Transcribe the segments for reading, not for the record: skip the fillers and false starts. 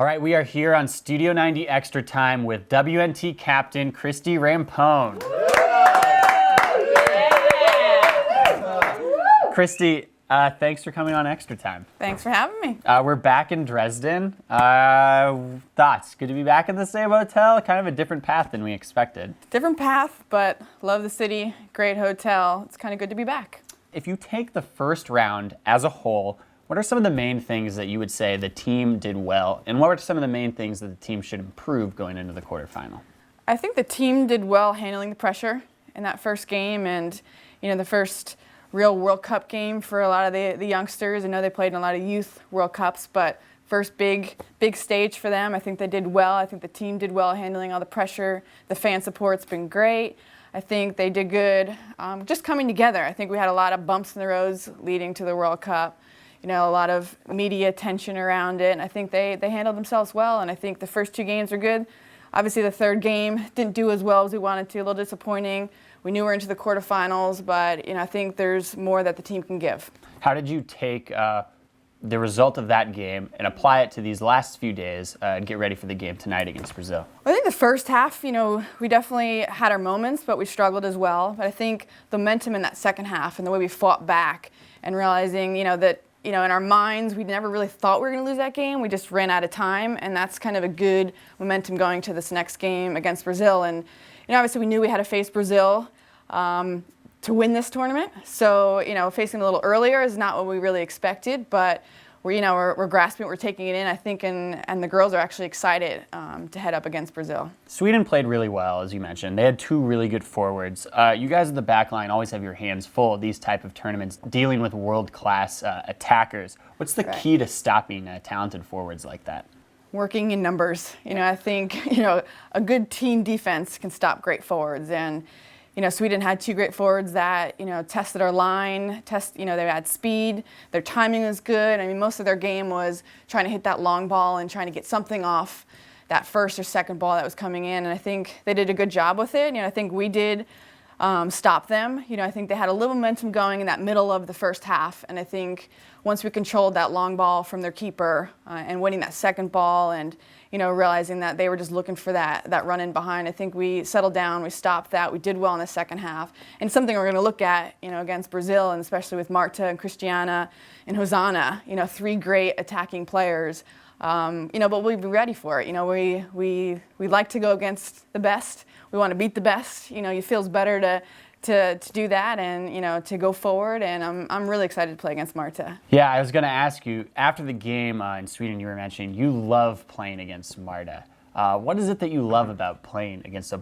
All right, we are here on Studio 90 Extra Time with WNT captain Christie Rampone. Christie, thanks for coming on Extra Time. Thanks for having me. We're back in Dresden. Thoughts? Good to be back in the same hotel? Kind of a different path than we expected. Different path, but love the city. Great hotel. It's kind of good to be back. If you take the first round as a whole, what are some of the main things that you would say the team did well, and what are some of the main things that the team should improve going into the quarterfinal? I think the team did well handling the pressure in that first game, and the first real World Cup game for a lot of the youngsters. I know they played in a lot of youth World Cups, but first big stage for them. I think they did well. I think the team did well handling all the pressure. The fan support's been great. I think they did good just coming together. I think we had a lot of bumps in the roads leading to the World Cup. A lot of media attention around it, and I think they handled themselves well, and I think the first two games were good. Obviously, the third game didn't do as well as we wanted to, a little disappointing. We knew we were into the quarterfinals, but I think there's more that the team can give. How did you take the result of that game and apply it to these last few days and get ready for the game tonight against Brazil? I think the first half, we definitely had our moments, but we struggled as well. But I think the momentum in that second half and the way we fought back and realizing, that in our minds, we never really thought we were going to lose that game. We just ran out of time, and that's kind of a good momentum going to this next game against Brazil. And obviously we knew we had to face Brazil to win this tournament. So facing a little earlier is not what we really expected, but we're grasping it, we're taking it in, I think, and the girls are actually excited to head up against Brazil. Sweden played really well, as you mentioned. They had two really good forwards. You guys at the back line always have your hands full of these type of tournaments, dealing with world-class attackers. What's the key to stopping talented forwards like that? Working in numbers. I think, a good team defense can stop great forwards, and Sweden had two great forwards that, tested our line, they had speed, their timing was good. I mean, most of their game was trying to hit that long ball and trying to get something off that first or second ball that was coming in, and I think they did a good job with it. I think we did stop them. I think they had a little momentum going in that middle of the first half, and I think once we controlled that long ball from their keeper and winning that second ball and realizing that they were just looking for that run in behind, I think we settled down, we stopped that, we did well in the second half. And something we're going to look at, against Brazil, and especially with Marta and Cristiana and Hosanna, three great attacking players. But we'll be ready for it. We like to go against the best. We want to beat the best. It feels better to do that and to go forward, and I'm really excited to play against Marta. Yeah, I was going to ask you, after the game in Sweden, you were mentioning you love playing against Marta. What is it that you love about playing against a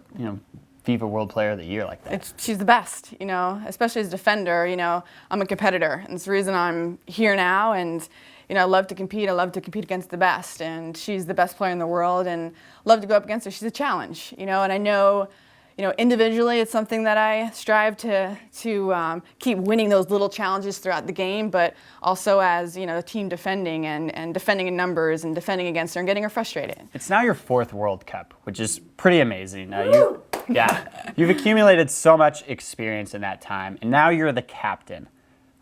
FIFA World Player of the Year like that? She's the best, especially as a defender. I'm a competitor, and it's the reason I'm here now, and I love to compete. I love to compete against the best, and she's the best player in the world, and love to go up against her. She's a challenge, and I know. Individually, it's something that I strive to keep winning those little challenges throughout the game, but also as, a team defending and defending in numbers and defending against her and getting her frustrated. It's now your fourth World Cup, which is pretty amazing. You've accumulated so much experience in that time, and now you're the captain.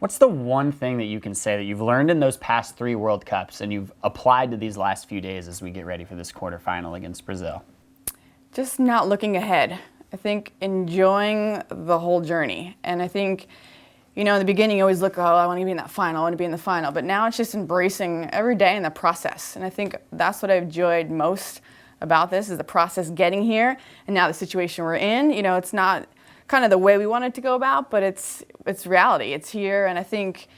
What's the one thing that you can say that you've learned in those past three World Cups and you've applied to these last few days as we get ready for this quarterfinal against Brazil? Just not looking ahead. I think enjoying the whole journey. And I think, in the beginning you always look, I want to be in that final, I want to be in the final. But now it's just embracing every day in the process. And I think that's what I've enjoyed most about this, is the process getting here. And now the situation we're in, it's not kind of the way we wanted to go about, but it's reality. It's here. And I think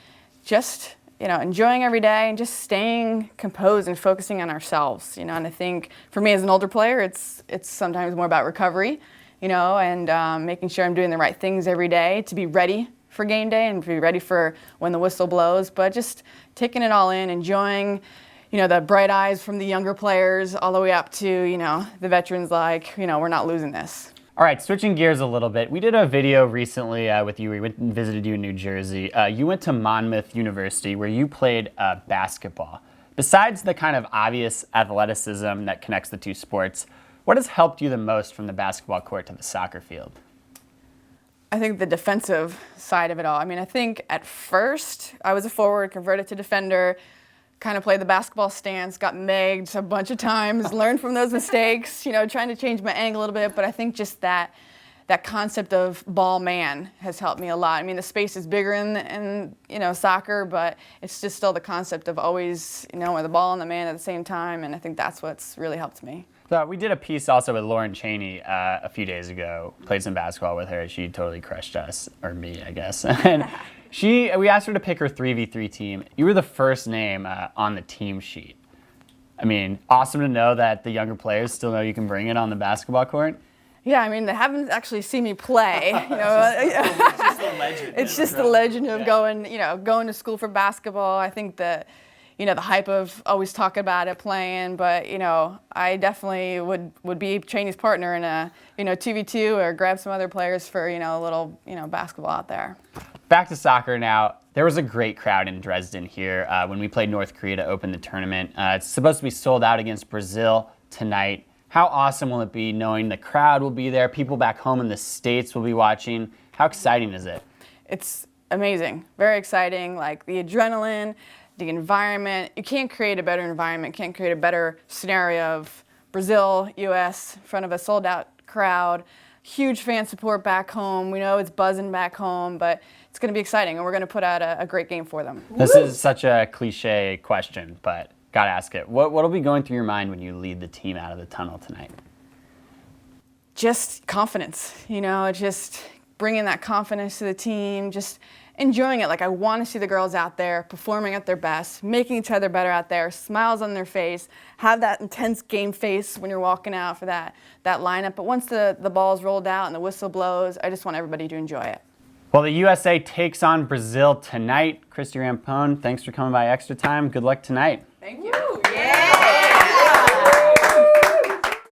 just, enjoying every day and just staying composed and focusing on ourselves, and I think for me as an older player, it's sometimes more about recovery, and making sure I'm doing the right things every day to be ready for game day and to be ready for when the whistle blows, but just taking it all in, enjoying, the bright eyes from the younger players all the way up to, the veterans we're not losing this. All right, switching gears a little bit. We did a video recently with you. We went and visited you in New Jersey. You went to Monmouth University where you played basketball. Besides the kind of obvious athleticism that connects the two sports, what has helped you the most from the basketball court to the soccer field? I think the defensive side of it all. I mean, I think at first I was a forward, converted to defender, kind of played the basketball stance, got megged a bunch of times, learned from those mistakes, trying to change my angle a little bit. But I think just that concept of ball man has helped me a lot. I mean, the space is bigger in soccer, but it's just still the concept of always, with the ball and the man at the same time. And I think that's what's really helped me. So we did a piece also with Lauren Cheney a few days ago. Played some basketball with her. She totally crushed us, or me, I guess. And we asked her to pick her 3v3 team. You were the first name on the team sheet. I mean, awesome to know that the younger players still know you can bring it on the basketball court. Yeah, I mean, they haven't actually seen me play. It's just the legend. It's just the legend of going to school for basketball. I think that, the hype of always talk about it, playing, but, I definitely would be Cheney's partner in a, 2v2 or grab some other players for, a little, basketball out there. Back to soccer now. There was a great crowd in Dresden here when we played North Korea to open the tournament. It's supposed to be sold out against Brazil tonight. How awesome will it be knowing the crowd will be there, people back home in the States will be watching? How exciting is it? It's amazing, very exciting, like the adrenaline, the environment. You can't create a better environment, can't create a better scenario of Brazil, US, in front of a sold out crowd, huge fan support back home. We know it's buzzing back home, but it's going to be exciting, and we're going to put out a great game for them. This is such a cliche question, but gotta ask it. What'll be going through your mind when you lead the team out of the tunnel tonight? Just confidence, just bringing that confidence to the team, just enjoying it. Like, I want to see the girls out there performing at their best, making each other better out there, smiles on their face, have that intense game face when you're walking out for that lineup. But once the ball's rolled out and the whistle blows, I just want everybody to enjoy it. Well, the USA takes on Brazil tonight. Christie Rampone, thanks for coming by Extra Time. Good luck tonight. Thank you.